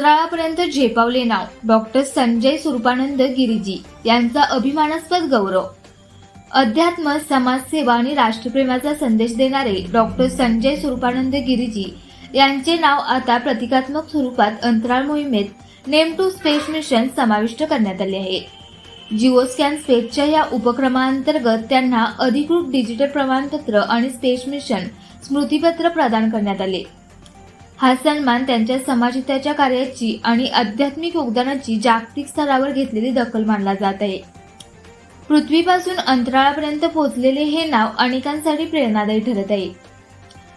अंतराळापर्यंत झेपावले नाव doctor Sanjay Swaroopanand Giriji यांचा अभिमानास्पद गौरव। अध्यात्म, समाजसेवा आणि राष्ट्रप्रेमाचा संदेश देणारे डॉक्टर संजय स्वरूपानंद गिरीजी यांचे नाव आता प्रतिकात्मक स्वरूपात अंतराळ मोहिमेत नेम टू स्पेस मिशन समाविष्ट करण्यात आले आहे। जिओस्कॅन स्पेसच्या या उपक्रमांतर्गत त्यांना अधिकृत डिजिटल प्रमाणपत्र आणि स्पेस मिशन स्मृतिपत्र प्रदान करण्यात आले। हा सन्मान त्यांच्या समाजहिताच्या कार्याची आणि आध्यात्मिक योगदानाची जागतिक स्तरावर घेतलेली दखल मानला जात आहे। पृथ्वीपासून अंतराळापर्यंत पोहोचलेले हे नाव अनेकांसाठी प्रेरणादायी ठरत आहे।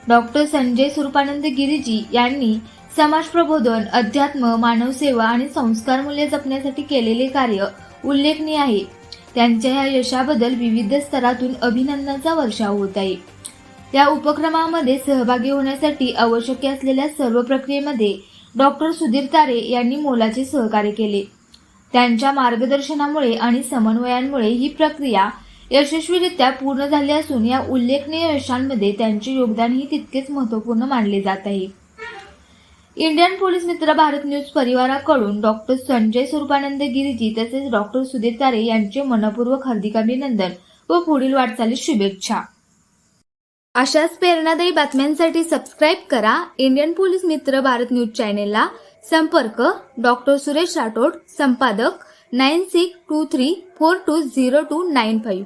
डॉक्टर संजय स्वरूपानंद गिरीजी यांनी समाज प्रबोधन, अध्यात्म, मानवसेवा आणि संस्कार मूल्ये जपण्यासाठी केलेले कार्य उल्लेखनीय आहे। त्यांच्या या यशाबद्दल विविध स्तरातून अभिनंदनाचा वर्षाव होत आहे। या उपक्रमामध्ये सहभागी होण्यासाठी आवश्यक असलेल्या सर्व प्रक्रियेमध्ये डॉक्टर सुधीर तारे यांनी मोलाचे सहकार्य केले। त्यांच्या मार्गदर्शनामुळे आणि समन्वयामुळे ही प्रक्रिया यशस्वीरित्या पूर्ण झाली असून या उल्लेखनीय यशांमध्ये त्यांचे योगदानही तितकेच महत्त्वपूर्ण मानले जात आहे। इंडियन पोलीस मित्र भारत न्यूज परिवाराकडून डॉक्टर संजय स्वरूपानंद गिरीजी तसेच डॉक्टर सुधीर तारे यांचे मनपूर्वक हार्दिक अभिनंदन व पुढील वाटचालीस शुभेच्छा। अशाच प्रेरणादायी बातम्यांसाठी सबस्क्राईब करा इंडियन पोलीस मित्र भारत न्यूज चॅनेलला। संपर्क डॉक्टर सुरेश राठोड, संपादक 9623420295।